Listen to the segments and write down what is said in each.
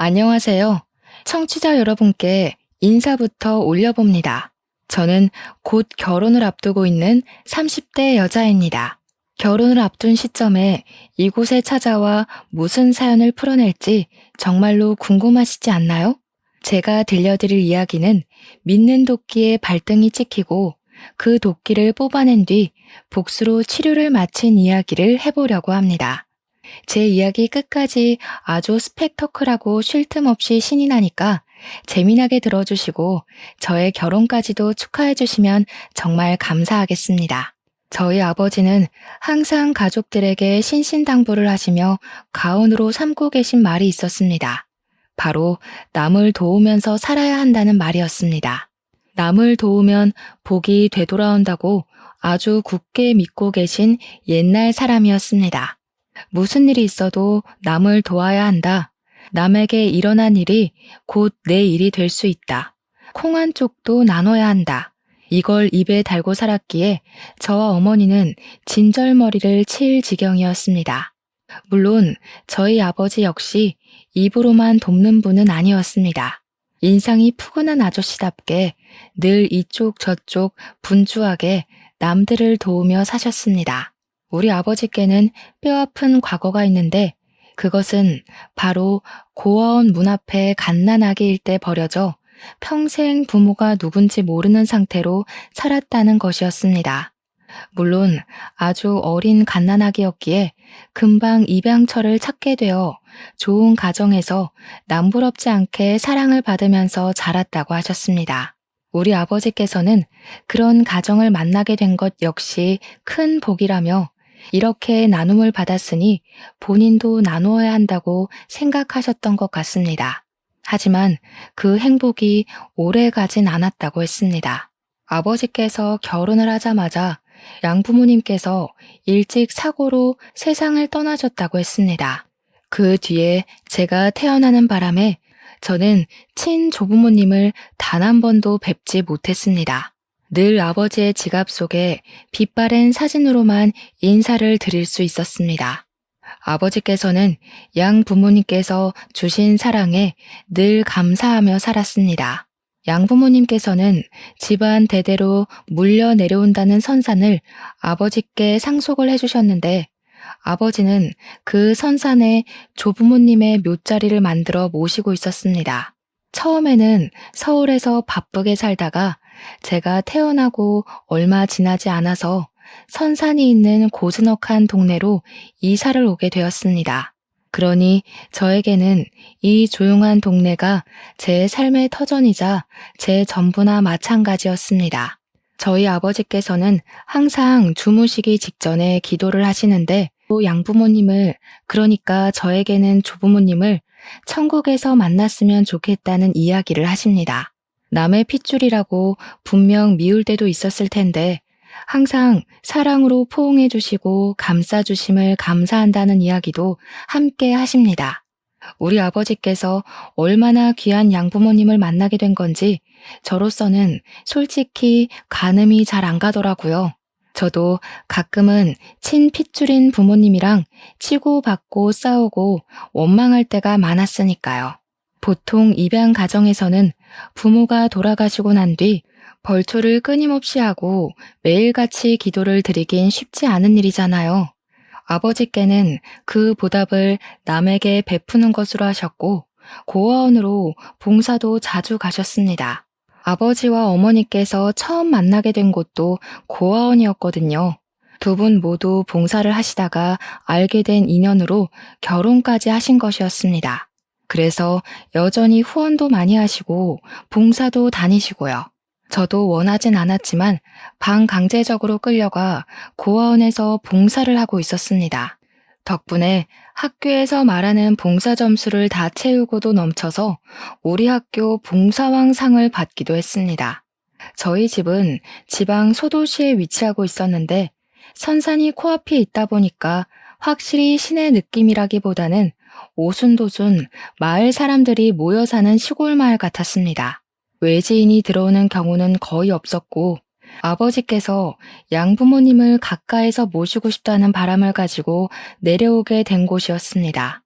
안녕하세요. 청취자 여러분께 인사부터 올려봅니다. 저는 곧 결혼을 앞두고 있는 30대 여자입니다. 결혼을 앞둔 시점에 이곳에 찾아와 무슨 사연을 풀어낼지 정말로 궁금하시지 않나요? 제가 들려드릴 이야기는 믿는 도끼에 발등이 찍히고 그 도끼를 뽑아낸 뒤 복수로 치료를 마친 이야기를 해보려고 합니다. 제 이야기 끝까지 아주 스펙터클하고 쉴 틈 없이 신이 나니까 재미나게 들어주시고 저의 결혼까지도 축하해 주시면 정말 감사하겠습니다. 저희 아버지는 항상 가족들에게 신신당부를 하시며 가언으로 삼고 계신 말이 있었습니다. 바로 남을 도우면서 살아야 한다는 말이었습니다. 남을 도우면 복이 되돌아온다고 아주 굳게 믿고 계신 옛날 사람이었습니다. 무슨 일이 있어도 남을 도와야 한다. 남에게 일어난 일이 곧 내 일이 될 수 있다. 콩 한 쪽도 나눠야 한다. 이걸 입에 달고 살았기에 저와 어머니는 진절머리를 칠 지경이었습니다. 물론 저희 아버지 역시 입으로만 돕는 분은 아니었습니다. 인상이 푸근한 아저씨답게 늘 이쪽 저쪽 분주하게 남들을 도우며 사셨습니다. 우리 아버지께는 뼈아픈 과거가 있는데 그것은 바로 고아원 문 앞에 갓난아기일 때 버려져 평생 부모가 누군지 모르는 상태로 살았다는 것이었습니다. 물론 아주 어린 갓난아기였기에 금방 입양처를 찾게 되어 좋은 가정에서 남부럽지 않게 사랑을 받으면서 자랐다고 하셨습니다. 우리 아버지께서는 그런 가정을 만나게 된 것 역시 큰 복이라며 이렇게 나눔을 받았으니 본인도 나누어야 한다고 생각하셨던 것 같습니다. 하지만 그 행복이 오래 가진 않았다고 했습니다. 아버지께서 결혼을 하자마자 양부모님께서 일찍 사고로 세상을 떠나셨다고 했습니다. 그 뒤에 제가 태어나는 바람에 저는 친조부모님을 단 한 번도 뵙지 못했습니다. 늘 아버지의 지갑 속에 빛바랜 사진으로만 인사를 드릴 수 있었습니다. 아버지께서는 양 부모님께서 주신 사랑에 늘 감사하며 살았습니다. 양부모님께서는 집안 대대로 물려 내려온다는 선산을 아버지께 상속을 해주셨는데 아버지는 그 선산에 조부모님의 묘자리를 만들어 모시고 있었습니다. 처음에는 서울에서 바쁘게 살다가 제가 태어나고 얼마 지나지 않아서 선산이 있는 고즈넉한 동네로 이사를 오게 되었습니다. 그러니 저에게는 이 조용한 동네가 제 삶의 터전이자 제 전부나 마찬가지였습니다. 저희 아버지께서는 항상 주무시기 직전에 기도를 하시는데 또 양부모님을, 그러니까 저에게는 조부모님을 천국에서 만났으면 좋겠다는 이야기를 하십니다. 남의 핏줄이라고 분명 미울 때도 있었을 텐데 항상 사랑으로 포옹해 주시고 감싸 주심을 감사한다는 이야기도 함께 하십니다. 우리 아버지께서 얼마나 귀한 양부모님을 만나게 된 건지 저로서는 솔직히 가늠이 잘 안 가더라고요. 저도 가끔은 친핏줄인 부모님이랑 치고받고 싸우고 원망할 때가 많았으니까요. 보통 입양 가정에서는 부모가 돌아가시고 난 뒤 벌초를 끊임없이 하고 매일같이 기도를 드리긴 쉽지 않은 일이잖아요. 아버지께는 그 보답을 남에게 베푸는 것으로 하셨고 고아원으로 봉사도 자주 가셨습니다. 아버지와 어머니께서 처음 만나게 된 곳도 고아원이었거든요. 두 분 모두 봉사를 하시다가 알게 된 인연으로 결혼까지 하신 것이었습니다. 그래서 여전히 후원도 많이 하시고 봉사도 다니시고요. 저도 원하진 않았지만 반강제적으로 끌려가 고아원에서 봉사를 하고 있었습니다. 덕분에 학교에서 말하는 봉사 점수를 다 채우고도 넘쳐서 우리 학교 봉사왕상을 받기도 했습니다. 저희 집은 지방 소도시에 위치하고 있었는데 선산이 코앞에 있다 보니까 확실히 시내 느낌이라기보다는 오순도순 마을 사람들이 모여 사는 시골 마을 같았습니다. 외지인이 들어오는 경우는 거의 없었고 아버지께서 양부모님을 가까이서 모시고 싶다는 바람을 가지고 내려오게 된 곳이었습니다.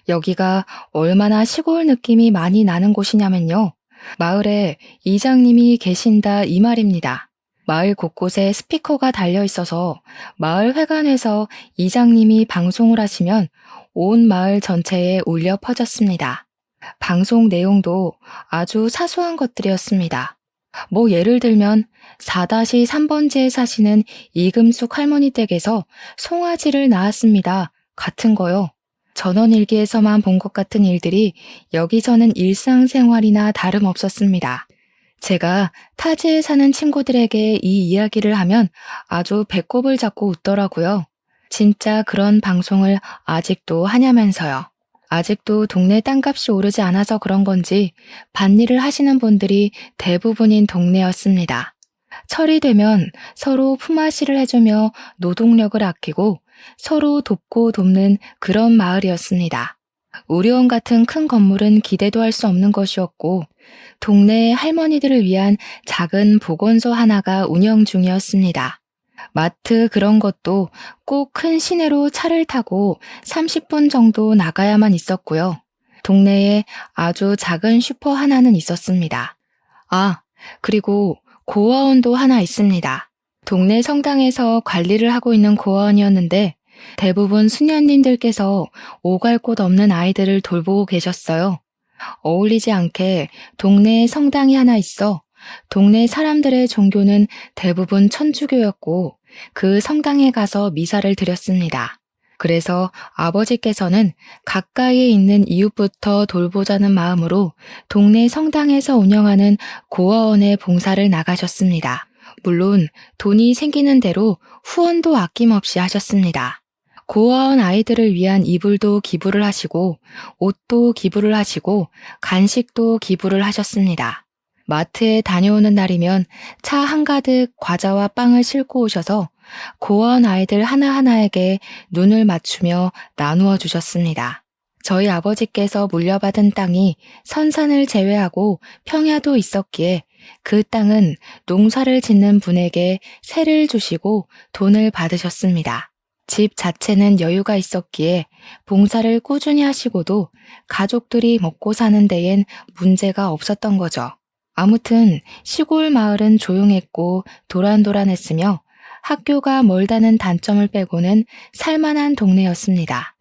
여기가 얼마나 시골 느낌이 많이 나는 곳이냐면요. 마을에 이장님이 계신다 이 말입니다. 마을 곳곳에 스피커가 달려 있어서 마을 회관에서 이장님이 방송을 하시면 온 마을 전체에 울려 퍼졌습니다. 방송 내용도 아주 사소한 것들이었습니다. 뭐 예를 들면 4-3번지에 사시는 이금숙 할머니 댁에서 송아지를 낳았습니다. 같은 거요. 전원일기에서만 본 것 같은 일들이 여기서는 일상생활이나 다름없었습니다. 제가 타지에 사는 친구들에게 이 이야기를 하면 아주 배꼽을 잡고 웃더라고요. 진짜 그런 방송을 아직도 하냐면서요. 아직도 동네 땅값이 오르지 않아서 그런 건지 밭일을 하시는 분들이 대부분인 동네였습니다. 철이 되면 서로 품앗이를 해주며 노동력을 아끼고 서로 돕고 돕는 그런 마을이었습니다. 우리원 같은 큰 건물은 기대도 할 수 없는 것이었고 동네 할머니들을 위한 작은 보건소 하나가 운영 중이었습니다. 마트 그런 것도 꼭 큰 시내로 차를 타고 30분 정도 나가야만 있었고요. 동네에 아주 작은 슈퍼 하나는 있었습니다. 아, 그리고 고아원도 하나 있습니다. 동네 성당에서 관리를 하고 있는 고아원이었는데 대부분 수녀님들께서 오갈 곳 없는 아이들을 돌보고 계셨어요. 어울리지 않게 동네에 성당이 하나 있어 동네 사람들의 종교는 대부분 천주교였고 그 성당에 가서 미사를 드렸습니다. 그래서 아버지께서는 가까이에 있는 이웃부터 돌보자는 마음으로 동네 성당에서 운영하는 고아원에 봉사를 나가셨습니다. 물론 돈이 생기는 대로 후원도 아낌없이 하셨습니다. 고아원 아이들을 위한 이불도 기부를 하시고 옷도 기부를 하시고 간식도 기부를 하셨습니다. 마트에 다녀오는 날이면 차 한가득 과자와 빵을 싣고 오셔서 고아원 아이들 하나하나에게 눈을 맞추며 나누어 주셨습니다. 저희 아버지께서 물려받은 땅이 선산을 제외하고 평야도 있었기에 그 땅은 농사를 짓는 분에게 세를 주시고 돈을 받으셨습니다. 집 자체는 여유가 있었기에 봉사를 꾸준히 하시고도 가족들이 먹고 사는 데엔 문제가 없었던 거죠. 아무튼 시골 마을은 조용했고 도란도란했으며 학교가 멀다는 단점을 빼고는 살만한 동네였습니다.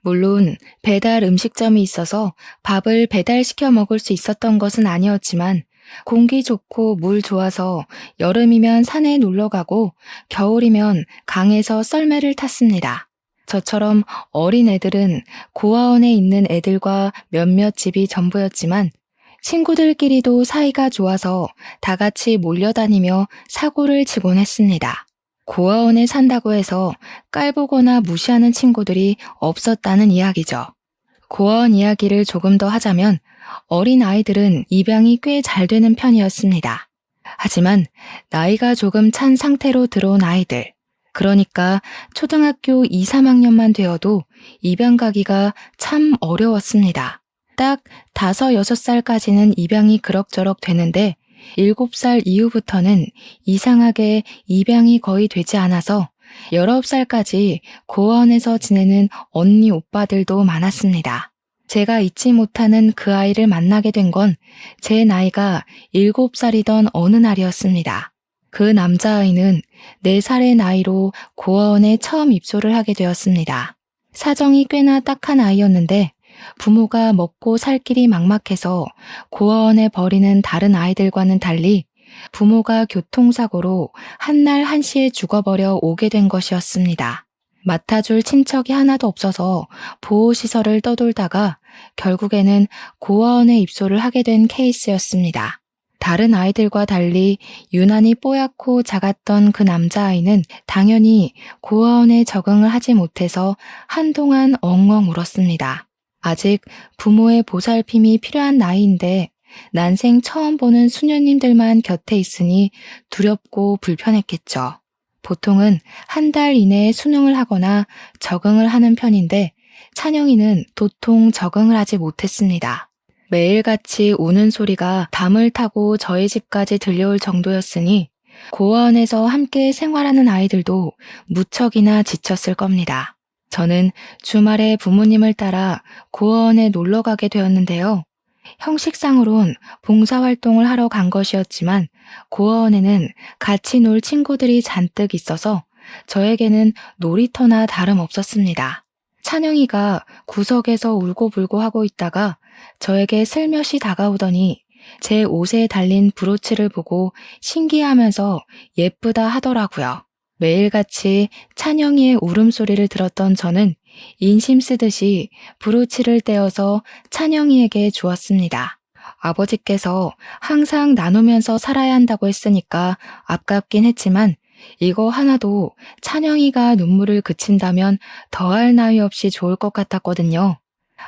물론 배달 음식점이 있어서 밥을 배달시켜 먹을 수 있었던 것은 아니었지만 공기 좋고 물 좋아서 여름이면 산에 놀러 가고 겨울이면 강에서 썰매를 탔습니다. 저처럼 어린 애들은 고아원에 있는 애들과 몇몇 집이 전부였지만 친구들끼리도 사이가 좋아서 다 같이 몰려다니며 사고를 치곤 했습니다. 고아원에 산다고 해서 깔보거나 무시하는 친구들이 없었다는 이야기죠. 고아원 이야기를 조금 더 하자면 어린 아이들은 입양이 꽤 잘 되는 편이었습니다. 하지만 나이가 조금 찬 상태로 들어온 아이들, 그러니까 초등학교 2, 3학년만 되어도 입양 가기가 참 어려웠습니다. 딱 5, 6살까지는 입양이 그럭저럭 되는데 7살 이후부터는 이상하게 입양이 거의 되지 않아서 19살까지 고아원에서 지내는 언니 오빠들도 많았습니다. 제가 잊지 못하는 그 아이를 만나게 된 건 제 나이가 7살이던 어느 날이었습니다. 그 남자아이는 4살의 나이로 고아원에 처음 입소를 하게 되었습니다. 사정이 꽤나 딱한 아이였는데 부모가 먹고 살 길이 막막해서 고아원에 버리는 다른 아이들과는 달리 부모가 교통사고로 한날 한시에 죽어버려 오게 된 것이었습니다. 맡아줄 친척이 하나도 없어서 보호시설을 떠돌다가 결국에는 고아원에 입소를 하게 된 케이스였습니다. 다른 아이들과 달리 유난히 뽀얗고 작았던 그 남자아이는 당연히 고아원에 적응을 하지 못해서 한동안 엉엉 울었습니다. 아직 부모의 보살핌이 필요한 나이인데 난생 처음 보는 수녀님들만 곁에 있으니 두렵고 불편했겠죠. 보통은 한 달 이내에 수능을 하거나 적응을 하는 편인데 찬영이는 도통 적응을 하지 못했습니다. 매일같이 우는 소리가 담을 타고 저희 집까지 들려올 정도였으니 고아원에서 함께 생활하는 아이들도 무척이나 지쳤을 겁니다. 저는 주말에 부모님을 따라 고아원에 놀러 가게 되었는데요. 형식상으론 봉사활동을 하러 간 것이었지만 고아원에는 같이 놀 친구들이 잔뜩 있어서 저에게는 놀이터나 다름없었습니다. 찬영이가 구석에서 울고불고 하고 있다가 저에게 슬며시 다가오더니 제 옷에 달린 브로치를 보고 신기해하면서 예쁘다 하더라고요. 매일같이 찬영이의 울음소리를 들었던 저는 인심 쓰듯이 브로치를 떼어서 찬영이에게 주었습니다. 아버지께서 항상 나누면서 살아야 한다고 했으니까 아깝긴 했지만 이거 하나도 찬영이가 눈물을 그친다면 더할 나위 없이 좋을 것 같았거든요.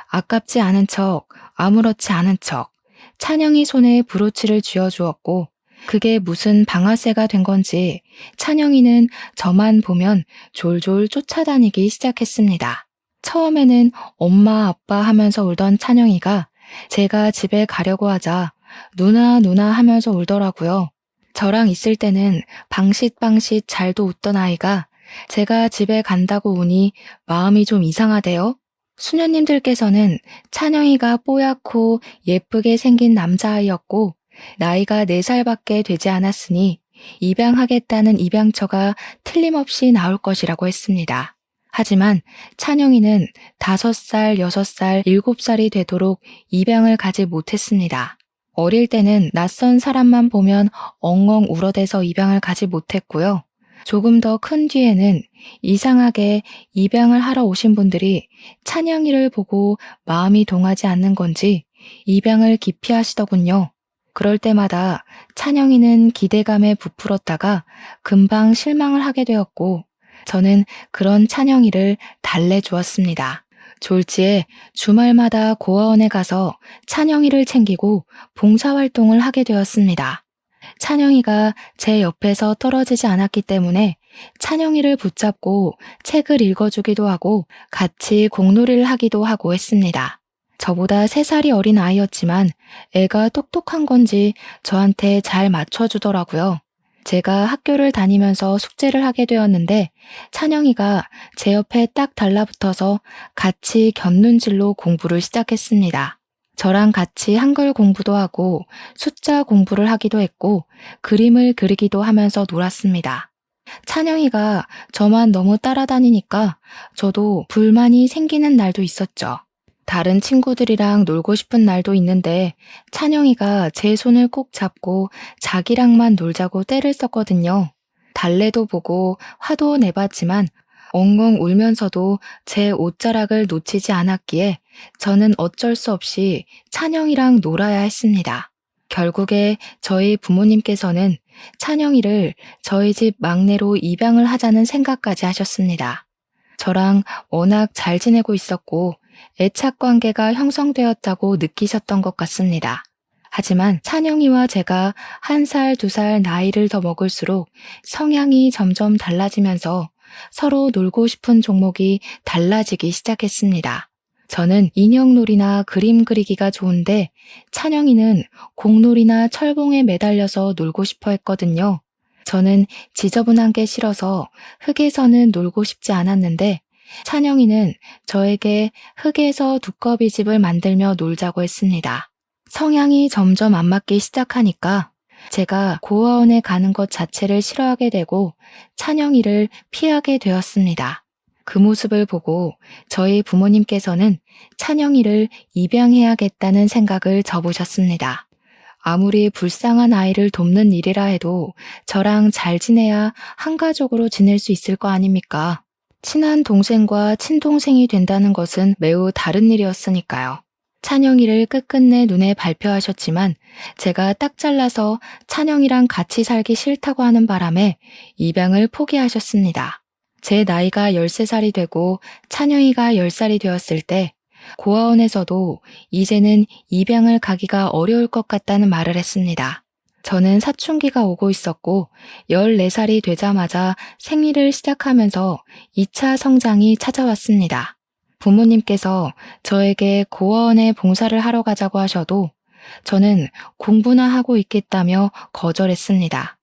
아깝지 않은 척, 아무렇지 않은 척, 찬영이 손에 브로치를 쥐어주었고 그게 무슨 방아쇠가 된 건지 찬영이는 저만 보면 졸졸 쫓아다니기 시작했습니다. 처음에는 엄마 아빠 하면서 울던 찬영이가 제가 집에 가려고 하자 누나 누나 하면서 울더라고요. 저랑 있을 때는 방싯방싯 잘도 웃던 아이가 제가 집에 간다고 우니 마음이 좀 이상하대요. 수녀님들께서는 찬영이가 뽀얗고 예쁘게 생긴 남자아이였고 나이가 4살밖에 되지 않았으니 입양하겠다는 입양처가 틀림없이 나올 것이라고 했습니다. 하지만 찬영이는 5살, 6살, 7살이 되도록 입양을 가지 못했습니다. 어릴 때는 낯선 사람만 보면 엉엉 울어대서 입양을 가지 못했고요. 조금 더 큰 뒤에는 이상하게 입양을 하러 오신 분들이 찬영이를 보고 마음이 동하지 않는 건지 입양을 기피하시더군요. 그럴 때마다 찬영이는 기대감에 부풀었다가 금방 실망을 하게 되었고 저는 그런 찬영이를 달래주었습니다. 졸지에 주말마다 고아원에 가서 찬영이를 챙기고 봉사활동을 하게 되었습니다. 찬영이가 제 옆에서 떨어지지 않았기 때문에 찬영이를 붙잡고 책을 읽어주기도 하고 같이 공놀이를 하기도 하고 했습니다. 저보다 3살이 어린 아이였지만 애가 똑똑한 건지 저한테 잘 맞춰주더라고요. 제가 학교를 다니면서 숙제를 하게 되었는데 찬영이가 제 옆에 딱 달라붙어서 같이 곁눈질로 공부를 시작했습니다. 저랑 같이 한글 공부도 하고 숫자 공부를 하기도 했고 그림을 그리기도 하면서 놀았습니다. 찬영이가 저만 너무 따라다니니까 저도 불만이 생기는 날도 있었죠. 다른 친구들이랑 놀고 싶은 날도 있는데 찬영이가 제 손을 꼭 잡고 자기랑만 놀자고 떼를 썼거든요. 달래도 보고 화도 내봤지만 엉엉 울면서도 제 옷자락을 놓치지 않았기에 저는 어쩔 수 없이 찬영이랑 놀아야 했습니다. 결국에 저희 부모님께서는 찬영이를 저희 집 막내로 입양을 하자는 생각까지 하셨습니다. 저랑 워낙 잘 지내고 있었고 애착 관계가 형성되었다고 느끼셨던 것 같습니다. 하지만 찬영이와 제가 1살, 2살 나이를 더 먹을수록 성향이 점점 달라지면서 서로 놀고 싶은 종목이 달라지기 시작했습니다. 저는 인형놀이나 그림 그리기가 좋은데 찬영이는 공놀이나 철봉에 매달려서 놀고 싶어 했거든요. 저는 지저분한 게 싫어서 흙에서는 놀고 싶지 않았는데 찬영이는 저에게 흙에서 두꺼비집을 만들며 놀자고 했습니다. 성향이 점점 안 맞기 시작하니까 제가 고아원에 가는 것 자체를 싫어하게 되고 찬영이를 피하게 되었습니다. 그 모습을 보고 저희 부모님께서는 찬영이를 입양해야겠다는 생각을 접으셨습니다. 아무리 불쌍한 아이를 돕는 일이라 해도 저랑 잘 지내야 한가족으로 지낼 수 있을 거 아닙니까? 친한 동생과 친동생이 된다는 것은 매우 다른 일이었으니까요. 찬영이를 끝끝내 눈에 발표하셨지만 제가 딱 잘라서 찬영이랑 같이 살기 싫다고 하는 바람에 입양을 포기하셨습니다. 제 나이가 13살이 되고 찬영이가 10살이 되었을 때 고아원에서도 이제는 입양을 가기가 어려울 것 같다는 말을 했습니다. 저는 사춘기가 오고 있었고 14살이 되자마자 생리를 시작하면서 2차 성장이 찾아왔습니다. 부모님께서 저에게 고아원에 봉사를 하러 가자고 하셔도 저는 공부나 하고 있겠다며 거절했습니다.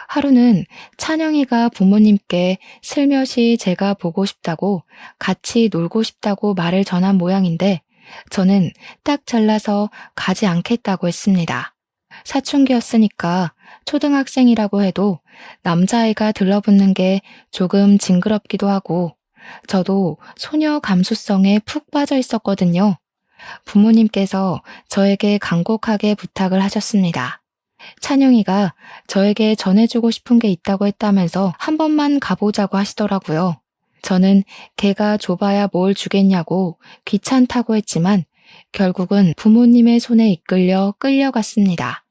하루는 찬영이가 부모님께 슬며시 제가 보고 싶다고 같이 놀고 싶다고 말을 전한 모양인데 저는 딱 잘라서 가지 않겠다고 했습니다. 사춘기였으니까 초등학생이라고 해도 남자아이가 들러붙는 게 조금 징그럽기도 하고 저도 소녀 감수성에 푹 빠져 있었거든요. 부모님께서 저에게 간곡하게 부탁을 하셨습니다. 찬영이가 저에게 전해주고 싶은 게 있다고 했다면서 한 번만 가보자고 하시더라고요. 저는 걔가 줘봐야 뭘 주겠냐고 귀찮다고 했지만 결국은 부모님의 손에 이끌려 끌려갔습니다.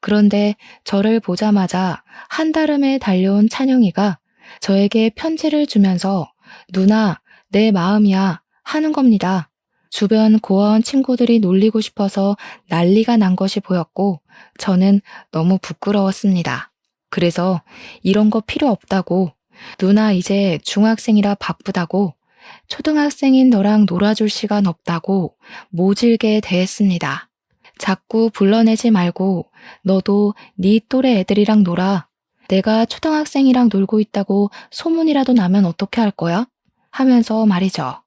그런데 저를 보자마자 한달음에 달려온 찬영이가 저에게 편지를 주면서 누나, 내 마음이야 하는 겁니다. 주변 고아원 친구들이 놀리고 싶어서 난리가 난 것이 보였고 저는 너무 부끄러웠습니다. 그래서 이런 거 필요 없다고, 누나 이제 중학생이라 바쁘다고, 초등학생인 너랑 놀아줄 시간 없다고 모질게 대했습니다. 자꾸 불러내지 말고 너도 네 또래 애들이랑 놀아. 내가 초등학생이랑 놀고 있다고 소문이라도 나면 어떻게 할 거야? 하면서 말이죠.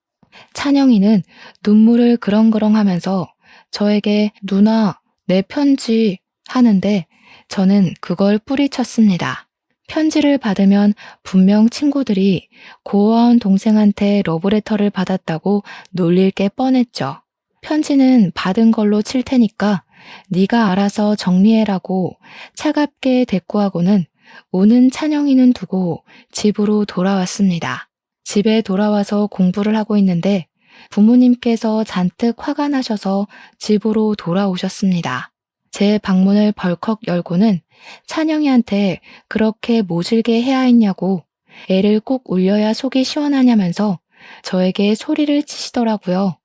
찬영이는 눈물을 그렁그렁 하면서 저에게 누나, 내 편지 하는데 저는 그걸 뿌리쳤습니다. 편지를 받으면 분명 친구들이 고아원 동생한테 러브레터를 받았다고 놀릴 게 뻔했죠. 편지는 받은 걸로 칠 테니까 네가 알아서 정리해라고 차갑게 대꾸하고는 우는 찬영이는 두고 집으로 돌아왔습니다. 집에 돌아와서 공부를 하고 있는데 부모님께서 잔뜩 화가 나셔서 집으로 돌아오셨습니다. 제 방문을 벌컥 열고는 찬영이한테 그렇게 모질게 해야 했냐고, 애를 꼭 울려야 속이 시원하냐면서 저에게 소리를 치시더라고요.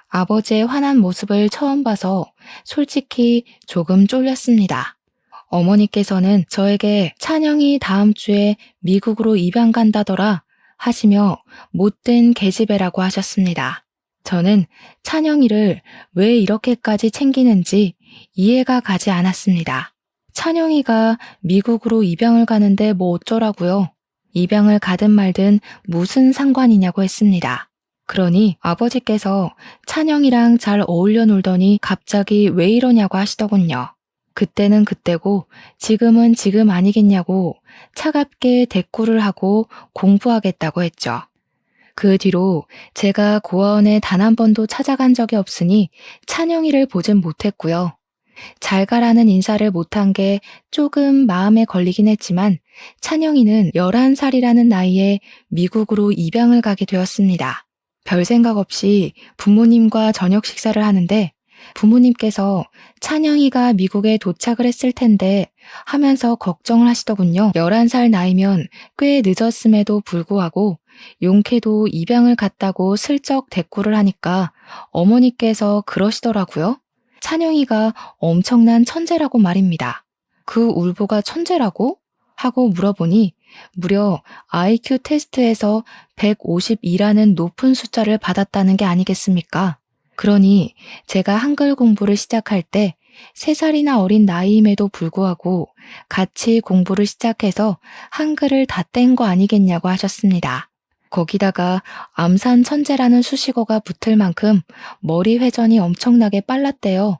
아버지의 화난 모습을 처음 봐서 솔직히 조금 쫄렸습니다. 어머니께서는 저에게 찬영이 다음 주에 미국으로 입양 간다더라 하시며 못된 계집애라고 하셨습니다. 저는 찬영이를 왜 이렇게까지 챙기는지 이해가 가지 않았습니다. 찬영이가 미국으로 입양을 가는데 뭐 어쩌라고요? 입양을 가든 말든 무슨 상관이냐고 했습니다. 그러니 아버지께서 찬영이랑 잘 어울려 놀더니 갑자기 왜 이러냐고 하시더군요. 그때는 그때고 지금은 지금 아니겠냐고 차갑게 대꾸를 하고 공부하겠다고 했죠. 그 뒤로 제가 고아원에 단 한 번도 찾아간 적이 없으니 찬영이를 보진 못했고요. 잘 가라는 인사를 못한 게 조금 마음에 걸리긴 했지만 찬영이는 11살이라는 나이에 미국으로 입양을 가게 되었습니다. 별 생각 없이 부모님과 저녁 식사를 하는데 부모님께서 찬영이가 미국에 도착을 했을 텐데 하면서 걱정을 하시더군요. 11살 나이면 꽤 늦었음에도 불구하고 용케도 입양을 갔다고 슬쩍 대꾸를 하니까 어머니께서 그러시더라고요. 찬영이가 엄청난 천재라고 말입니다. 그 울보가 천재라고? 하고 물어보니 무려 IQ 테스트에서 152라는 높은 숫자를 받았다는 게 아니겠습니까? 그러니 제가 한글 공부를 시작할 때 3살이나 어린 나이임에도 불구하고 같이 공부를 시작해서 한글을 다 뗀 거 아니겠냐고 하셨습니다. 거기다가 암산 천재라는 수식어가 붙을 만큼 머리 회전이 엄청나게 빨랐대요.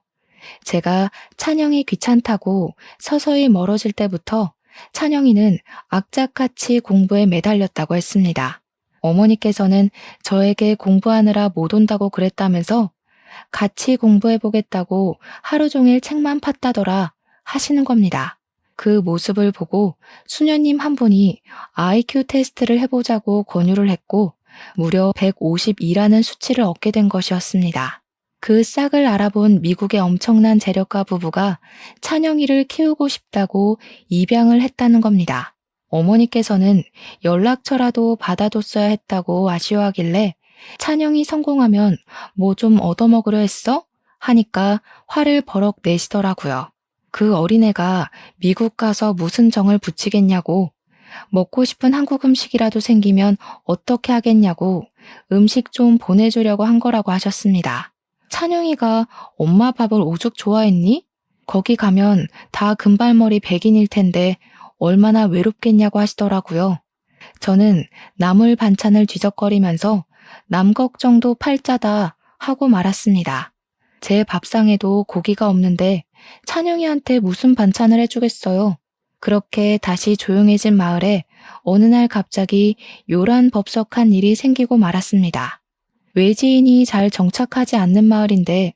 제가 찬영이 귀찮다고 서서히 멀어질 때부터 찬영이는 악착같이 공부에 매달렸다고 했습니다. 어머니께서는 저에게 공부하느라 못 온다고 그랬다면서 같이 공부해보겠다고 하루 종일 책만 팠다더라 하시는 겁니다. 그 모습을 보고 수녀님 한 분이 IQ 테스트를 해보자고 권유를 했고 무려 152라는 수치를 얻게 된 것이었습니다. 그 싹을 알아본 미국의 엄청난 재력가 부부가 찬영이를 키우고 싶다고 입양을 했다는 겁니다. 어머니께서는 연락처라도 받아뒀어야 했다고 아쉬워하길래 찬영이 성공하면 뭐 좀 얻어먹으려 했어? 하니까 화를 버럭 내시더라고요. 그 어린애가 미국 가서 무슨 정을 붙이겠냐고, 먹고 싶은 한국 음식이라도 생기면 어떻게 하겠냐고 음식 좀 보내주려고 한 거라고 하셨습니다. 찬영이가 엄마 밥을 오죽 좋아했니? 거기 가면 다 금발머리 백인일 텐데 얼마나 외롭겠냐고 하시더라고요. 저는 나물 반찬을 뒤적거리면서 남 걱정도 팔자다 하고 말았습니다. 제 밥상에도 고기가 없는데 찬영이한테 무슨 반찬을 해주겠어요. 그렇게 다시 조용해진 마을에 어느 날 갑자기 요란법석한 일이 생기고 말았습니다. 외지인이 잘 정착하지 않는 마을인데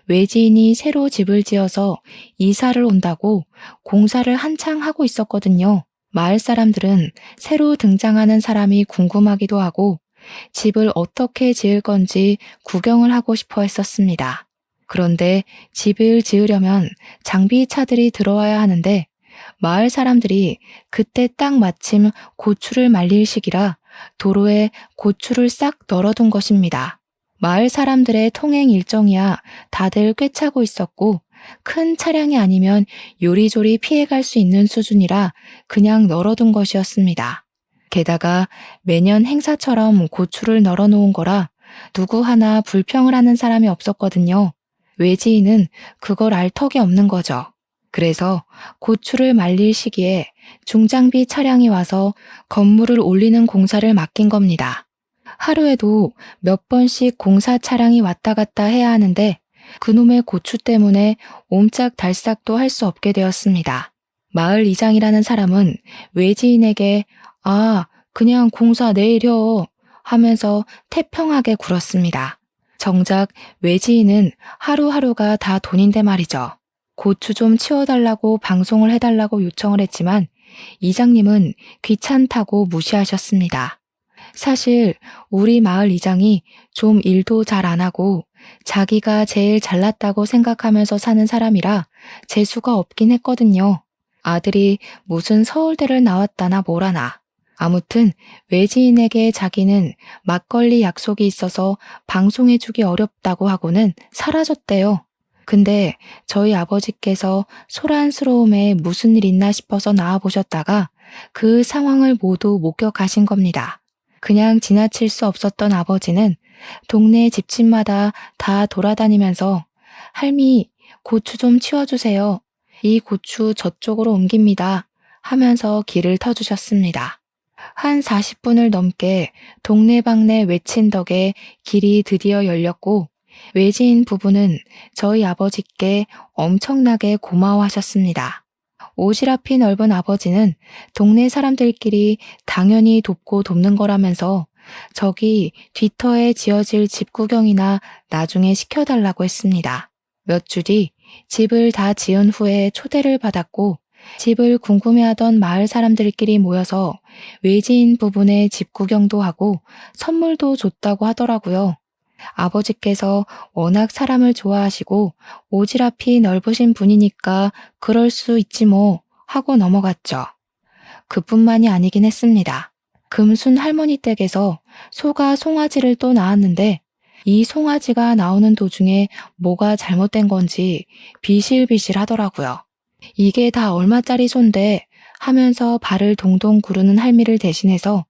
외지인이 새로 집을 지어서 이사를 온다고 공사를 한창 하고 있었거든요. 마을 사람들은 새로 등장하는 사람이 궁금하기도 하고 집을 어떻게 지을 건지 구경을 하고 싶어 했었습니다. 그런데 집을 지으려면 장비차들이 들어와야 하는데 마을 사람들이 그때 딱 마침 고추를 말릴 시기라 도로에 고추를 싹 널어둔 것입니다. 마을 사람들의 통행 일정이야 다들 꿰차고 있었고 큰 차량이 아니면 요리조리 피해갈 수 있는 수준이라 그냥 널어둔 것이었습니다. 게다가 매년 행사처럼 고추를 널어놓은 거라 누구 하나 불평을 하는 사람이 없었거든요. 외지인은 그걸 알 턱이 없는 거죠. 그래서 고추를 말릴 시기에 중장비 차량이 와서 건물을 올리는 공사를 맡긴 겁니다. 하루에도 몇 번씩 공사 차량이 왔다 갔다 해야 하는데 그놈의 고추 때문에 옴짝달싹도 할 수 없게 되었습니다. 마을 이장이라는 사람은 외지인에게 그냥 공사 내일요 하면서 태평하게 굴었습니다. 정작 외지인은 하루하루가 다 돈인데 말이죠. 고추 좀 치워달라고 방송을 해달라고 요청을 했지만 이장님은 귀찮다고 무시하셨습니다. 사실 우리 마을 이장이 좀 일도 잘 안 하고 자기가 제일 잘났다고 생각하면서 사는 사람이라 재수가 없긴 했거든요. 아들이 무슨 서울대를 나왔다나 뭐라나. 아무튼 외지인에게 자기는 막걸리 약속이 있어서 방송해주기 어렵다고 하고는 사라졌대요. 근데 저희 아버지께서 소란스러움에 무슨 일 있나 싶어서 나와보셨다가 그 상황을 모두 목격하신 겁니다. 그냥 지나칠 수 없었던 아버지는 동네 집집마다 다 돌아다니면서 할미, 고추 좀 치워주세요. 이 고추 저쪽으로 옮깁니다. 하면서 길을 터주셨습니다. 한 40분을 넘게 동네방네 외친 덕에 길이 드디어 열렸고 외지인 부부는 저희 아버지께 엄청나게 고마워하셨습니다. 오지랖이 넓은 아버지는 동네 사람들끼리 당연히 돕고 돕는 거라면서 저기 뒤터에 지어질 집 구경이나 나중에 시켜달라고 했습니다. 몇 주 뒤 집을 다 지은 후에 초대를 받았고 집을 궁금해하던 마을 사람들끼리 모여서 외지인 부분의 집 구경도 하고 선물도 줬다고 하더라고요. 아버지께서 워낙 사람을 좋아하시고 오지랖이 넓으신 분이니까 그럴 수 있지 뭐 하고 넘어갔죠. 그뿐만이 아니긴 했습니다. 금순 할머니 댁에서 소가 송아지를 또 낳았는데 이 송아지가 나오는 도중에 뭐가 잘못된 건지 비실비실 하더라고요. 이게 다 얼마짜리 소인데 하면서 발을 동동 구르는 할미를 대신해서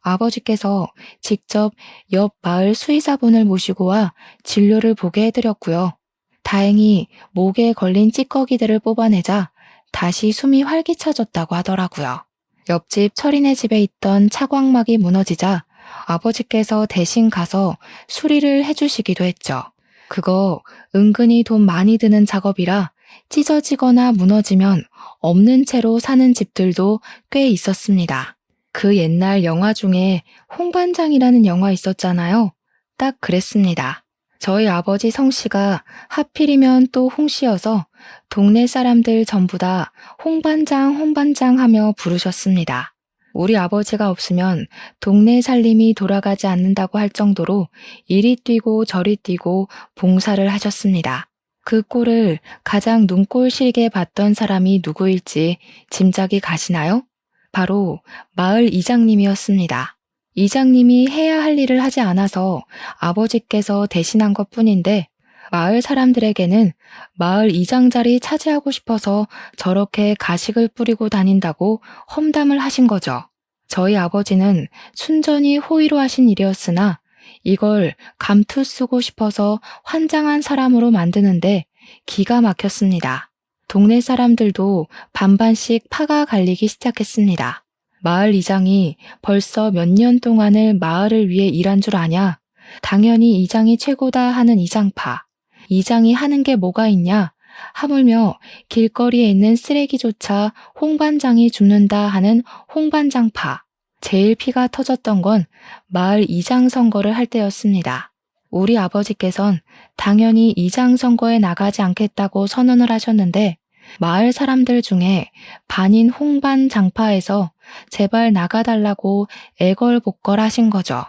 아버지께서 직접 옆 마을 수의사분을 모시고 와 진료를 보게 해드렸고요. 다행히 목에 걸린 찌꺼기들을 뽑아내자 다시 숨이 활기차졌다고 하더라고요. 옆집 철이네 집에 있던 차광막이 무너지자 아버지께서 대신 가서 수리를 해주시기도 했죠. 그거 은근히 돈 많이 드는 작업이라 찢어지거나 무너지면 없는 채로 사는 집들도 꽤 있었습니다. 그 옛날 영화 중에 홍반장이라는 영화 있었잖아요. 딱 그랬습니다. 저희 아버지 성씨가 하필이면 또 홍씨여서 동네 사람들 전부 다 홍반장 홍반장 하며 부르셨습니다. 우리 아버지가 없으면 동네 살림이 돌아가지 않는다고 할 정도로 이리 뛰고 저리 뛰고 봉사를 하셨습니다. 그 꼴을 가장 눈꼴 시리게 봤던 사람이 누구일지 짐작이 가시나요? 바로 마을 이장님이었습니다. 이장님이 해야 할 일을 하지 않아서 아버지께서 대신한 것뿐인데 마을 사람들에게는 마을 이장 자리 차지하고 싶어서 저렇게 가식을 뿌리고 다닌다고 험담을 하신 거죠. 저희 아버지는 순전히 호의로 하신 일이었으나 이걸 감투 쓰고 싶어서 환장한 사람으로 만드는데 기가 막혔습니다. 동네 사람들도 반반씩 파가 갈리기 시작했습니다. 마을 이장이 벌써 몇 년 동안을 마을을 위해 일한 줄 아냐? 당연히 이장이 최고다 하는 이장파. 이장이 하는 게 뭐가 있냐? 하물며 길거리에 있는 쓰레기조차 홍반장이 줍는다 하는 홍반장파. 제일 피가 터졌던 건 마을 이장 선거를 할 때였습니다. 우리 아버지께선 당연히 이장 선거에 나가지 않겠다고 선언을 하셨는데 마을 사람들 중에 반인 홍반장파에서 제발 나가달라고 애걸복걸 하신 거죠.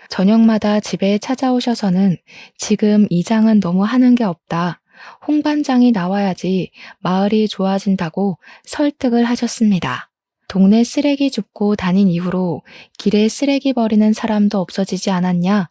저녁마다 집에 찾아오셔서는 지금 이장은 너무 하는 게 없다. 홍반장이 나와야지 마을이 좋아진다고 설득을 하셨습니다. 동네 쓰레기 줍고 다닌 이후로 길에 쓰레기 버리는 사람도 없어지지 않았냐?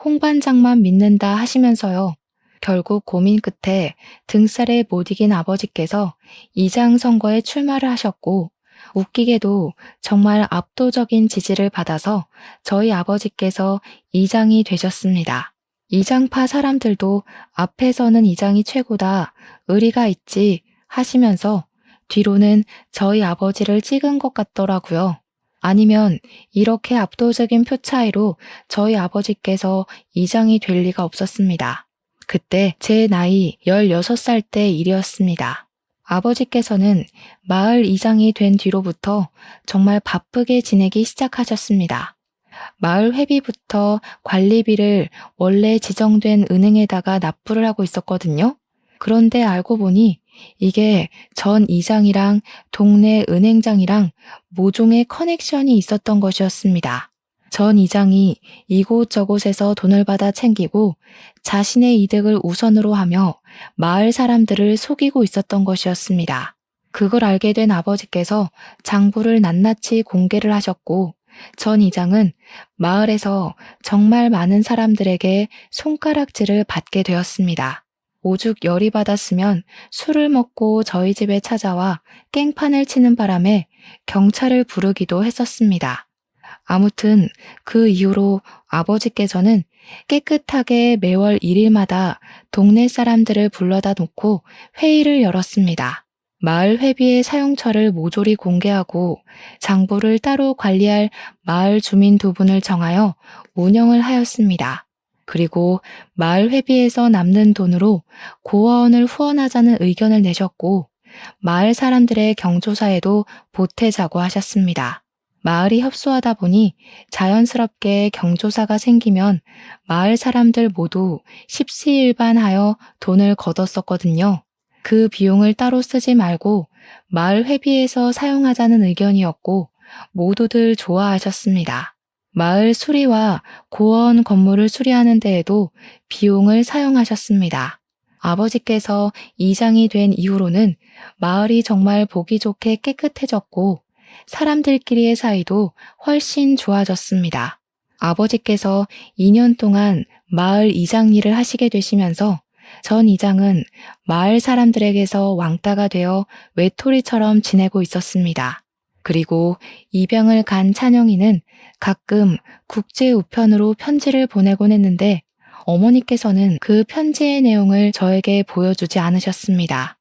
홍반장만 믿는다 하시면서요. 결국 고민 끝에 등살에 못 이긴 아버지께서 이장 선거에 출마를 하셨고 웃기게도 정말 압도적인 지지를 받아서 저희 아버지께서 이장이 되셨습니다. 이장파 사람들도 앞에서는 이장이 최고다, 의리가 있지 하시면서 뒤로는 저희 아버지를 찍은 것 같더라고요. 아니면 이렇게 압도적인 표 차이로 저희 아버지께서 이장이 될 리가 없었습니다. 그때 제 나이 16살 때 일이었습니다. 아버지께서는 마을 이장이 된 뒤로부터 정말 바쁘게 지내기 시작하셨습니다. 마을 회비부터 관리비를 원래 지정된 은행에다가 납부를 하고 있었거든요. 그런데 알고 보니 이게 전 이장이랑 동네 은행장이랑 모종의 커넥션이 있었던 것이었습니다. 전 이장이 이곳저곳에서 돈을 받아 챙기고 자신의 이득을 우선으로 하며 마을 사람들을 속이고 있었던 것이었습니다. 그걸 알게 된 아버지께서 장부를 낱낱이 공개를 하셨고 전 이장은 마을에서 정말 많은 사람들에게 손가락질을 받게 되었습니다. 오죽 열이 받았으면 술을 먹고 저희 집에 찾아와 깽판을 치는 바람에 경찰을 부르기도 했었습니다. 아무튼 그 이후로 아버지께서는 깨끗하게 매월 1일마다 동네 사람들을 불러다 놓고 회의를 열었습니다. 마을 회비의 사용처를 모조리 공개하고 장부를 따로 관리할 마을 주민 2분을 정하여 운영을 하였습니다. 그리고 마을 회비에서 남는 돈으로 고아원을 후원하자는 의견을 내셨고 마을 사람들의 경조사에도 보태자고 하셨습니다. 마을이 협소하다 보니 자연스럽게 경조사가 생기면 마을 사람들 모두 십시일반하여 돈을 거뒀었거든요. 그 비용을 따로 쓰지 말고 마을 회비에서 사용하자는 의견이었고 모두들 좋아하셨습니다. 마을 수리와 고아원 건물을 수리하는 데에도 비용을 사용하셨습니다. 아버지께서 이장이 된 이후로는 마을이 정말 보기 좋게 깨끗해졌고 사람들끼리의 사이도 훨씬 좋아졌습니다. 아버지께서 2년 동안 마을 이장 일을 하시게 되시면서 전 이장은 마을 사람들에게서 왕따가 되어 외톨이처럼 지내고 있었습니다. 그리고 입양을 간 찬영이는 가끔 국제 우편으로 편지를 보내곤 했는데 어머니께서는 그 편지의 내용을 저에게 보여주지 않으셨습니다.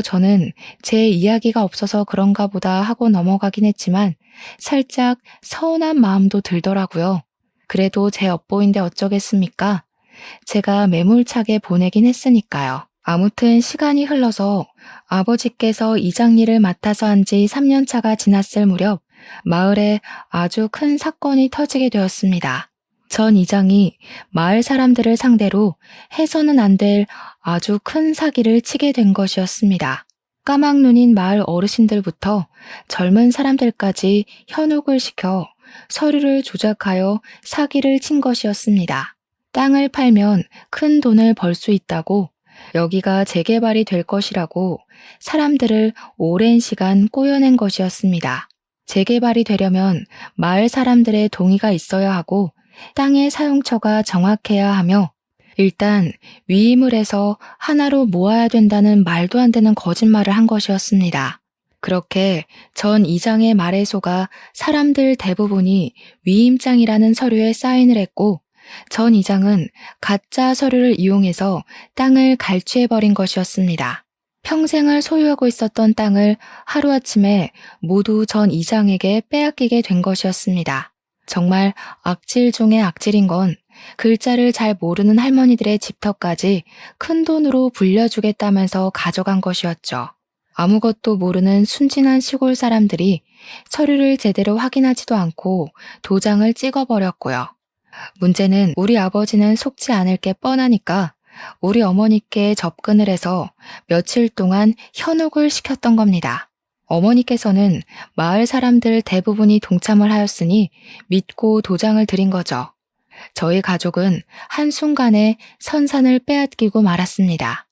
저는 제 이야기가 없어서 그런가 보다 하고 넘어가긴 했지만 살짝 서운한 마음도 들더라고요. 그래도 제 엿보인데 어쩌겠습니까? 제가 매몰차게 보내긴 했으니까요. 아무튼 시간이 흘러서 아버지께서 이장 일을 맡아서 한 지 3년 차가 지났을 무렵 마을에 아주 큰 사건이 터지게 되었습니다. 전 이장이 마을 사람들을 상대로 해서는 안 될 아주 큰 사기를 치게 된 것이었습니다. 까막눈인 마을 어르신들부터 젊은 사람들까지 현혹을 시켜 서류를 조작하여 사기를 친 것이었습니다. 땅을 팔면 큰 돈을 벌 수 있다고 여기가 재개발이 될 것이라고 사람들을 오랜 시간 꼬여낸 것이었습니다. 재개발이 되려면 마을 사람들의 동의가 있어야 하고 땅의 사용처가 정확해야 하며 일단 위임을 해서 하나로 모아야 된다는 말도 안 되는 거짓말을 한 것이었습니다. 그렇게 전 이장의 말에 속아 사람들 대부분이 위임장이라는 서류에 사인을 했고 전 이장은 가짜 서류를 이용해서 땅을 갈취해버린 것이었습니다. 평생을 소유하고 있었던 땅을 하루아침에 모두 전 이장에게 빼앗기게 된 것이었습니다. 정말 악질 중의 악질인 건 글자를 잘 모르는 할머니들의 집터까지 큰 돈으로 불려주겠다면서 가져간 것이었죠. 아무것도 모르는 순진한 시골 사람들이 서류를 제대로 확인하지도 않고 도장을 찍어버렸고요. 문제는 우리 아버지는 속지 않을 게 뻔하니까 우리 어머니께 접근을 해서 며칠 동안 현혹을 시켰던 겁니다. 어머니께서는 마을 사람들 대부분이 동참을 하였으니 믿고 도장을 드린 거죠. 저희 가족은 한순간에 선산을 빼앗기고 말았습니다.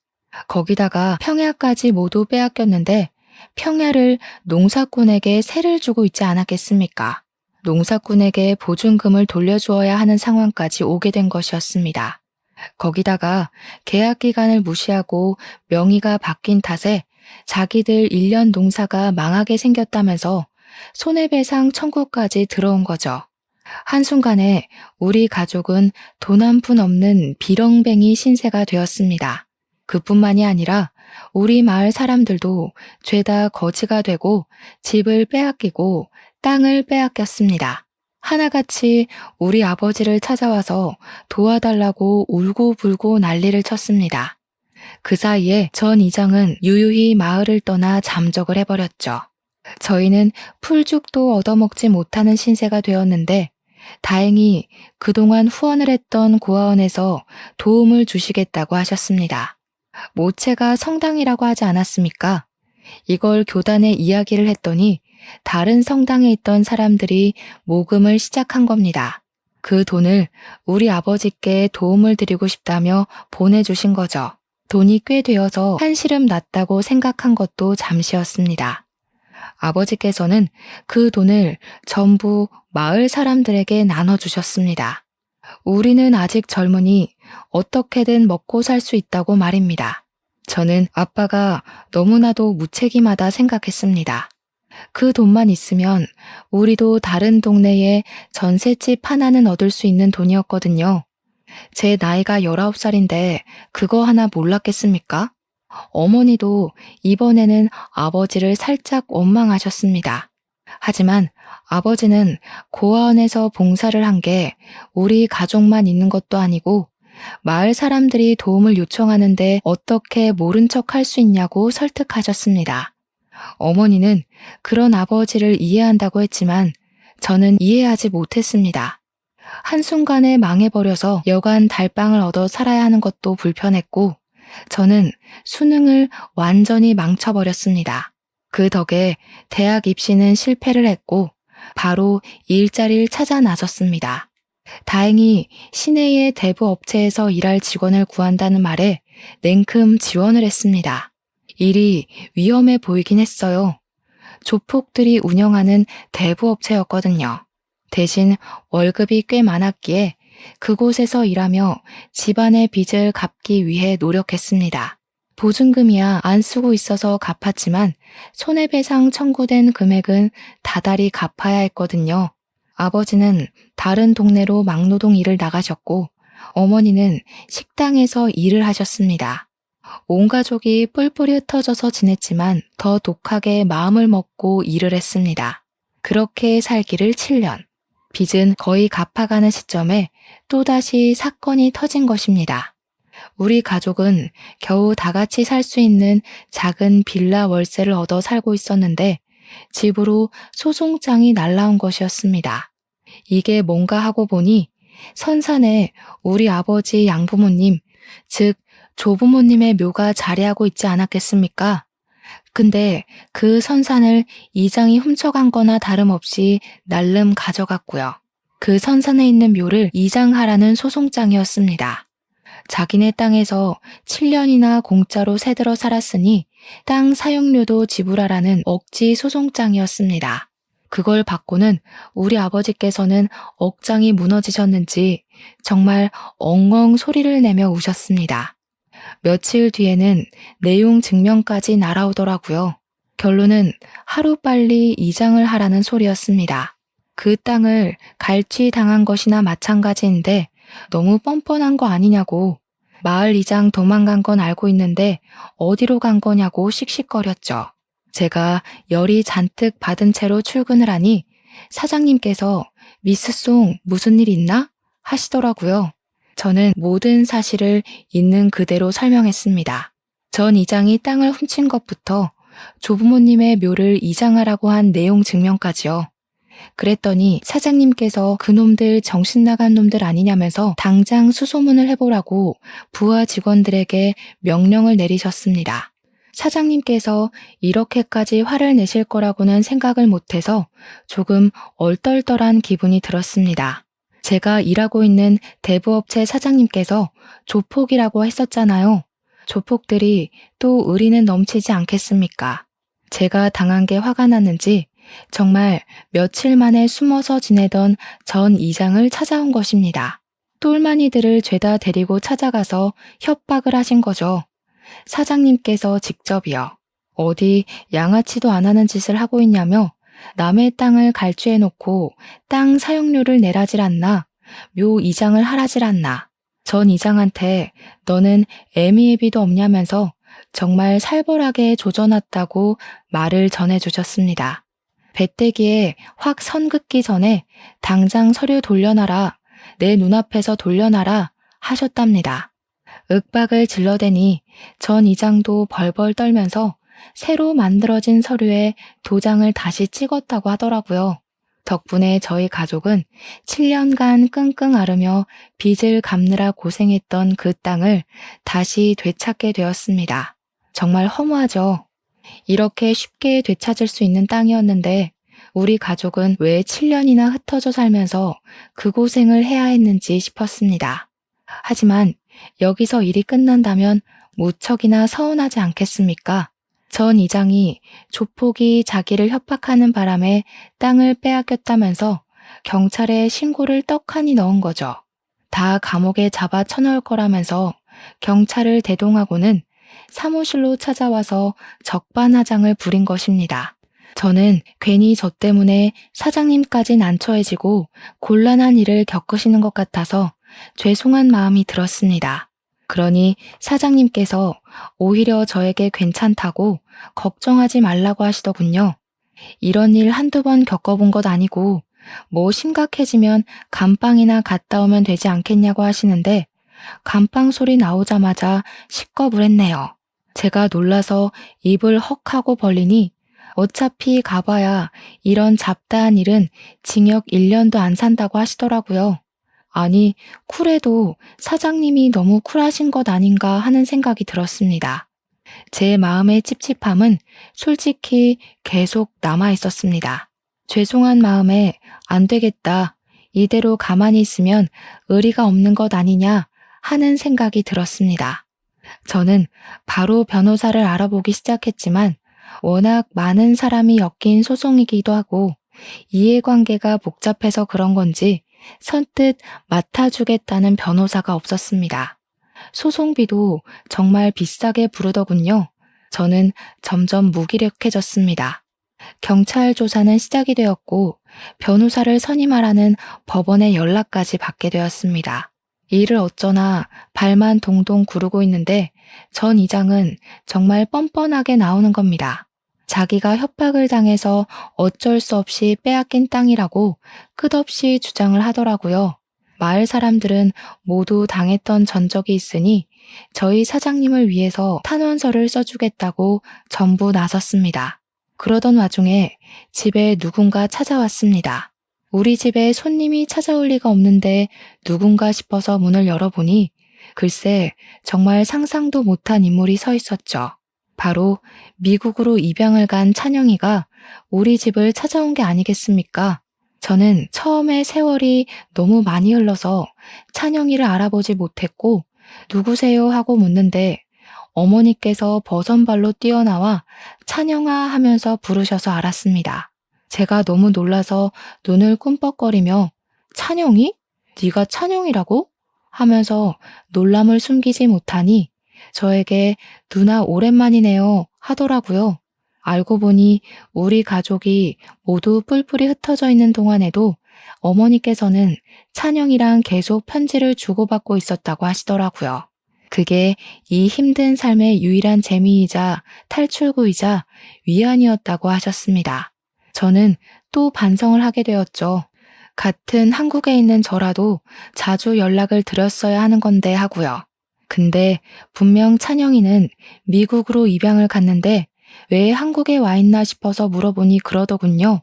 거기다가 평야까지 모두 빼앗겼는데 평야를 농사꾼에게 세를 주고 있지 않았겠습니까? 농사꾼에게 보증금을 돌려주어야 하는 상황까지 오게 된 것이었습니다. 거기다가 계약 기간을 무시하고 명의가 바뀐 탓에 자기들 1년 농사가 망하게 생겼다면서 손해배상 청구까지 들어온 거죠. 한순간에 우리 가족은 돈 한 푼 없는 비렁뱅이 신세가 되었습니다. 그뿐만이 아니라 우리 마을 사람들도 죄다 거지가 되고 집을 빼앗기고 땅을 빼앗겼습니다. 하나같이 우리 아버지를 찾아와서 도와달라고 울고불고 난리를 쳤습니다. 그 사이에 전 이장은 유유히 마을을 떠나 잠적을 해버렸죠. 저희는 풀죽도 얻어먹지 못하는 신세가 되었는데 다행히 그동안 후원을 했던 고아원에서 도움을 주시겠다고 하셨습니다. 모체가 성당이라고 하지 않았습니까? 이걸 교단에 이야기를 했더니 다른 성당에 있던 사람들이 모금을 시작한 겁니다. 그 돈을 우리 아버지께 도움을 드리고 싶다며 보내주신 거죠. 돈이 꽤 되어서 한시름 났다고 생각한 것도 잠시였습니다. 아버지께서는 그 돈을 전부 마을 사람들에게 나눠주셨습니다. 우리는 아직 젊으니 어떻게든 먹고 살 수 있다고 말입니다. 저는 아빠가 너무나도 무책임하다 생각했습니다. 그 돈만 있으면 우리도 다른 동네에 전셋집 하나는 얻을 수 있는 돈이었거든요. 제 나이가 19살인데 그거 하나 몰랐겠습니까? 어머니도 이번에는 아버지를 살짝 원망하셨습니다. 하지만 아버지는 고아원에서 봉사를 한 게 우리 가족만 있는 것도 아니고 마을 사람들이 도움을 요청하는데 어떻게 모른 척 할 수 있냐고 설득하셨습니다. 어머니는 그런 아버지를 이해한다고 했지만 저는 이해하지 못했습니다. 한순간에 망해버려서 여간 달빵을 얻어 살아야 하는 것도 불편했고 저는 수능을 완전히 망쳐버렸습니다. 그 덕에 대학 입시는 실패를 했고 바로 일자리를 찾아 나섰습니다. 다행히 시내의 대부 업체에서 일할 직원을 구한다는 말에 냉큼 지원을 했습니다. 일이 위험해 보이긴 했어요. 조폭들이 운영하는 대부 업체였거든요. 대신 월급이 꽤 많았기에 그곳에서 일하며 집안의 빚을 갚기 위해 노력했습니다. 보증금이야 안 쓰고 있어서 갚았지만 손해배상 청구된 금액은 다달이 갚아야 했거든요. 아버지는 다른 동네로 막노동 일을 나가셨고 어머니는 식당에서 일을 하셨습니다. 온 가족이 뿔뿔이 흩어져서 지냈지만 더 독하게 마음을 먹고 일을 했습니다. 그렇게 살기를 7년. 빚은 거의 갚아가는 시점에 또다시 사건이 터진 것입니다. 우리 가족은 겨우 다 같이 살 수 있는 작은 빌라 월세를 얻어 살고 있었는데 집으로 소송장이 날라온 것이었습니다. 이게 뭔가 하고 보니 선산에 우리 아버지 양부모님, 즉 조부모님의 묘가 자리하고 있지 않았겠습니까? 근데 그 선산을 이장이 훔쳐간 거나 다름없이 날름 가져갔고요. 그 선산에 있는 묘를 이장하라는 소송장이었습니다. 자기네 땅에서 7년이나 공짜로 새들어 살았으니 땅 사용료도 지불하라는 억지 소송장이었습니다. 그걸 받고는 우리 아버지께서는 억장이 무너지셨는지 정말 엉엉 소리를 내며 우셨습니다. 며칠 뒤에는 내용 증명까지 날아오더라고요. 결론은 하루빨리 이장을 하라는 소리였습니다. 그 땅을 갈취당한 것이나 마찬가지인데 너무 뻔뻔한 거 아니냐고. 마을 이장 도망간 건 알고 있는데 어디로 간 거냐고 씩씩거렸죠. 제가 열이 잔뜩 받은 채로 출근을 하니 사장님께서 미스 송 무슨 일 있나? 하시더라고요. 저는 모든 사실을 있는 그대로 설명했습니다. 전 이장이 땅을 훔친 것부터 조부모님의 묘를 이장하라고 한 내용 증명까지요. 그랬더니 사장님께서 그놈들 정신 나간 놈들 아니냐면서 당장 수소문을 해보라고 부하 직원들에게 명령을 내리셨습니다. 사장님께서 이렇게까지 화를 내실 거라고는 생각을 못해서 조금 얼떨떨한 기분이 들었습니다. 제가 일하고 있는 대부업체 사장님께서 조폭이라고 했었잖아요. 조폭들이 또 의리는 넘치지 않겠습니까? 제가 당한 게 화가 났는지 정말 며칠 만에 숨어서 지내던 전 이장을 찾아온 것입니다. 똘마니들을 죄다 데리고 찾아가서 협박을 하신 거죠. 사장님께서 직접이요. 어디 양아치도 안 하는 짓을 하고 있냐며 남의 땅을 갈취해놓고 땅 사용료를 내라질 않나, 묘 이장을 하라질 않나. 전 이장한테 너는 애미애비도 없냐면서 정말 살벌하게 조져놨다고 말을 전해주셨습니다. 배때기에 확 선 긋기 전에 당장 서류 돌려놔라, 내 눈앞에서 돌려놔라 하셨답니다. 윽박을 질러대니 전 이장도 벌벌 떨면서 새로 만들어진 서류에 도장을 다시 찍었다고 하더라고요. 덕분에 저희 가족은 7년간 끙끙 앓으며 빚을 갚느라 고생했던 그 땅을 다시 되찾게 되었습니다. 정말 허무하죠. 이렇게 쉽게 되찾을 수 있는 땅이었는데 우리 가족은 왜 7년이나 흩어져 살면서 그 고생을 해야 했는지 싶었습니다. 하지만 여기서 일이 끝난다면 무척이나 서운하지 않겠습니까? 전 이장이 조폭이 자기를 협박하는 바람에 땅을 빼앗겼다면서 경찰에 신고를 떡하니 넣은 거죠. 다 감옥에 잡아 쳐넣을 거라면서 경찰을 대동하고는 사무실로 찾아와서 적반하장을 부린 것입니다. 저는 괜히 저 때문에 사장님까지 난처해지고 곤란한 일을 겪으시는 것 같아서 죄송한 마음이 들었습니다. 그러니 사장님께서 오히려 저에게 괜찮다고 걱정하지 말라고 하시더군요. 이런 일 한두 번 겪어본 것 아니고 뭐 심각해지면 감방이나 갔다 오면 되지 않겠냐고 하시는데 감방 소리 나오자마자 식겁을 했네요. 제가 놀라서 입을 헉 하고 벌리니 어차피 가봐야 이런 잡다한 일은 징역 1년도 안 산다고 하시더라고요. 아니, 쿨해도 사장님이 너무 쿨하신 것 아닌가 하는 생각이 들었습니다. 제 마음의 찝찝함은 솔직히 계속 남아 있었습니다. 죄송한 마음에 안 되겠다. 이대로 가만히 있으면 의리가 없는 것 아니냐 하는 생각이 들었습니다. 저는 바로 변호사를 알아보기 시작했지만 워낙 많은 사람이 엮인 소송이기도 하고 이해관계가 복잡해서 그런 건지 선뜻 맡아주겠다는 변호사가 없었습니다. 소송비도 정말 비싸게 부르더군요. 저는 점점 무기력해졌습니다. 경찰 조사는 시작이 되었고 변호사를 선임하라는 법원의 연락까지 받게 되었습니다. 일을 어쩌나 발만 동동 구르고 있는데 전 이장은 정말 뻔뻔하게 나오는 겁니다. 자기가 협박을 당해서 어쩔 수 없이 빼앗긴 땅이라고 끝없이 주장을 하더라고요. 마을 사람들은 모두 당했던 전적이 있으니 저희 사장님을 위해서 탄원서를 써주겠다고 전부 나섰습니다. 그러던 와중에 집에 누군가 찾아왔습니다. 우리 집에 손님이 찾아올 리가 없는데 누군가 싶어서 문을 열어보니 글쎄 정말 상상도 못한 인물이 서 있었죠. 바로 미국으로 입양을 간 찬영이가 우리 집을 찾아온 게 아니겠습니까? 저는 처음에 세월이 너무 많이 흘러서 찬영이를 알아보지 못했고 누구세요 하고 묻는데 어머니께서 버선발로 뛰어나와 찬영아 하면서 부르셔서 알았습니다. 제가 너무 놀라서 눈을 꿈뻑거리며 찬영이? 네가 찬영이라고? 하면서 놀람을 숨기지 못하니 저에게 누나 오랜만이네요 하더라고요. 알고 보니 우리 가족이 모두 뿔뿔이 흩어져 있는 동안에도 어머니께서는 찬영이랑 계속 편지를 주고받고 있었다고 하시더라고요. 그게 이 힘든 삶의 유일한 재미이자 탈출구이자 위안이었다고 하셨습니다. 저는 또 반성을 하게 되었죠. 같은 한국에 있는 저라도 자주 연락을 드렸어야 하는 건데 하고요. 근데 분명 찬영이는 미국으로 입양을 갔는데 왜 한국에 와 있나 싶어서 물어보니 그러더군요.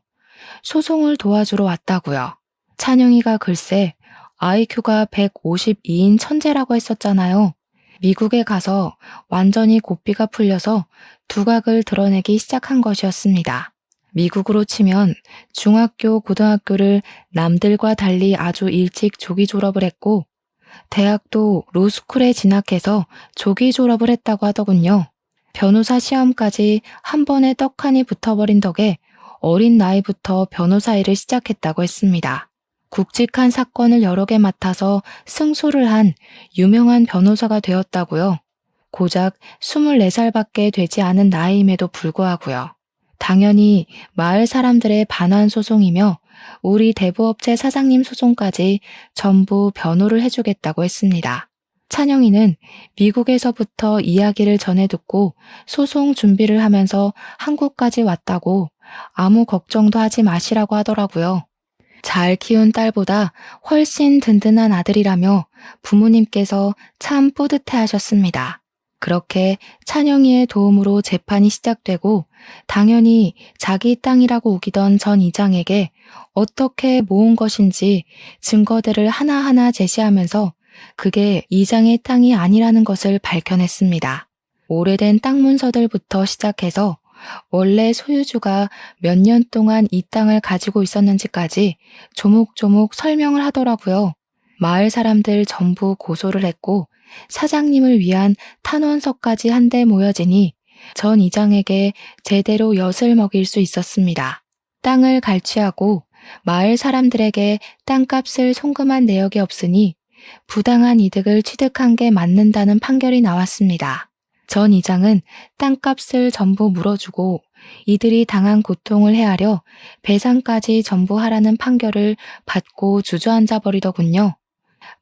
소송을 도와주러 왔다고요. 찬영이가 글쎄 IQ가 152인 천재라고 했었잖아요. 미국에 가서 완전히 고삐가 풀려서 두각을 드러내기 시작한 것이었습니다. 미국으로 치면 중학교, 고등학교를 남들과 달리 아주 일찍 조기 졸업을 했고 대학도 로스쿨에 진학해서 조기 졸업을 했다고 하더군요. 변호사 시험까지 한 번에 떡하니 붙어버린 덕에 어린 나이부터 변호사 일을 시작했다고 했습니다. 굵직한 사건을 여러 개 맡아서 승소를 한 유명한 변호사가 되었다고요. 고작 24살밖에 되지 않은 나이임에도 불구하고요. 당연히 마을 사람들의 반환 소송이며 우리 대부업체 사장님 소송까지 전부 변호를 해주겠다고 했습니다. 찬영이는 미국에서부터 이야기를 전해 듣고 소송 준비를 하면서 한국까지 왔다고 아무 걱정도 하지 마시라고 하더라고요. 잘 키운 딸보다 훨씬 든든한 아들이라며 부모님께서 참 뿌듯해 하셨습니다. 그렇게 찬영이의 도움으로 재판이 시작되고 당연히 자기 땅이라고 우기던 전 이장에게 어떻게 모은 것인지 증거들을 하나하나 제시하면서 그게 이장의 땅이 아니라는 것을 밝혀냈습니다. 오래된 땅 문서들부터 시작해서 원래 소유주가 몇 년 동안 이 땅을 가지고 있었는지까지 조목조목 설명을 하더라고요. 마을 사람들 전부 고소를 했고 사장님을 위한 탄원서까지 한데 모여지니 전 이장에게 제대로 엿을 먹일 수 있었습니다. 땅을 갈취하고 마을 사람들에게 땅값을 송금한 내역이 없으니 부당한 이득을 취득한 게 맞는다는 판결이 나왔습니다. 전 이장은 땅값을 전부 물어주고 이들이 당한 고통을 헤아려 배상까지 전부 하라는 판결을 받고 주저앉아 버리더군요.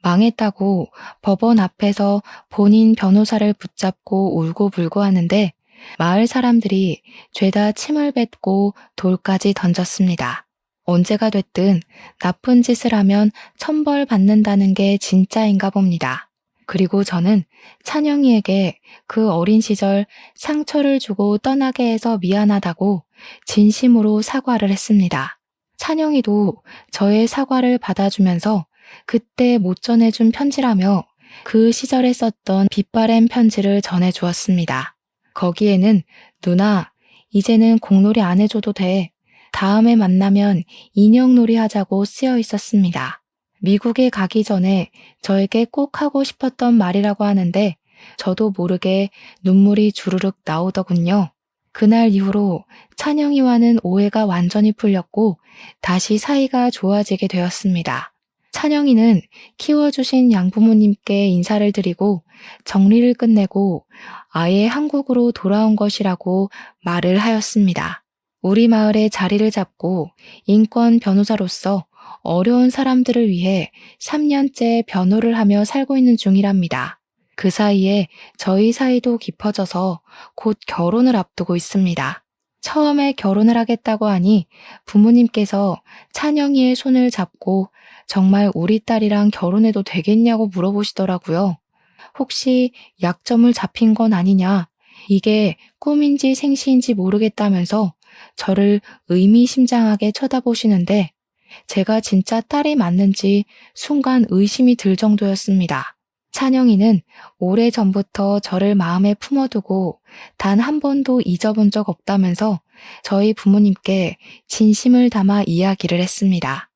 망했다고 법원 앞에서 본인 변호사를 붙잡고 울고불고 하는데 마을 사람들이 죄다 침을 뱉고 돌까지 던졌습니다. 언제가 됐든 나쁜 짓을 하면 천벌 받는다는 게 진짜인가 봅니다. 그리고 저는 찬영이에게 그 어린 시절 상처를 주고 떠나게 해서 미안하다고 진심으로 사과를 했습니다. 찬영이도 저의 사과를 받아주면서 그때 못 전해준 편지라며 그 시절에 썼던 빛바랜 편지를 전해주었습니다. 거기에는 누나, 이제는 공놀이 안 해줘도 돼. 다음에 만나면 인형놀이 하자고 쓰여 있었습니다. 미국에 가기 전에 저에게 꼭 하고 싶었던 말이라고 하는데 저도 모르게 눈물이 주르륵 나오더군요. 그날 이후로 찬영이와는 오해가 완전히 풀렸고 다시 사이가 좋아지게 되었습니다. 찬영이는 키워주신 양부모님께 인사를 드리고 정리를 끝내고 아예 한국으로 돌아온 것이라고 말을 하였습니다. 우리 마을에 자리를 잡고 인권 변호사로서 어려운 사람들을 위해 3년째 변호를 하며 살고 있는 중이랍니다. 그 사이에 저희 사이도 깊어져서 곧 결혼을 앞두고 있습니다. 처음에 결혼을 하겠다고 하니 부모님께서 찬영이의 손을 잡고 정말 우리 딸이랑 결혼해도 되겠냐고 물어보시더라고요. 혹시 약점을 잡힌 건 아니냐, 이게 꿈인지 생시인지 모르겠다면서 저를 의미심장하게 쳐다보시는데 제가 진짜 딸이 맞는지 순간 의심이 들 정도였습니다. 찬영이는 오래전부터 저를 마음에 품어두고 단 한 번도 잊어본 적 없다면서 저희 부모님께 진심을 담아 이야기를 했습니다.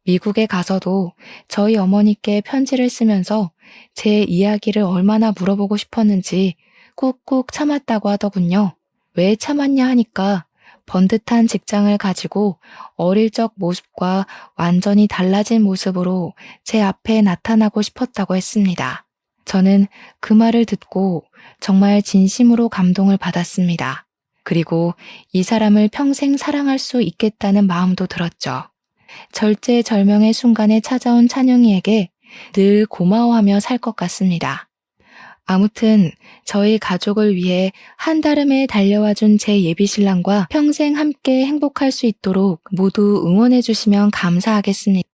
미국에 가서도 저희 어머니께 편지를 쓰면서 제 이야기를 얼마나 물어보고 싶었는지 꾹꾹 참았다고 하더군요. 왜 참았냐 하니까 번듯한 직장을 가지고 어릴 적 모습과 완전히 달라진 모습으로 제 앞에 나타나고 싶었다고 했습니다. 저는 그 말을 듣고 정말 진심으로 감동을 받았습니다. 그리고 이 사람을 평생 사랑할 수 있겠다는 마음도 들었죠. 절제절명의 순간에 찾아온 찬영이에게 늘 고마워하며 살 것 같습니다. 아무튼 저희 가족을 위해 한달음에 달려와 준 제 예비신랑과 평생 함께 행복할 수 있도록 모두 응원해 주시면 감사하겠습니다.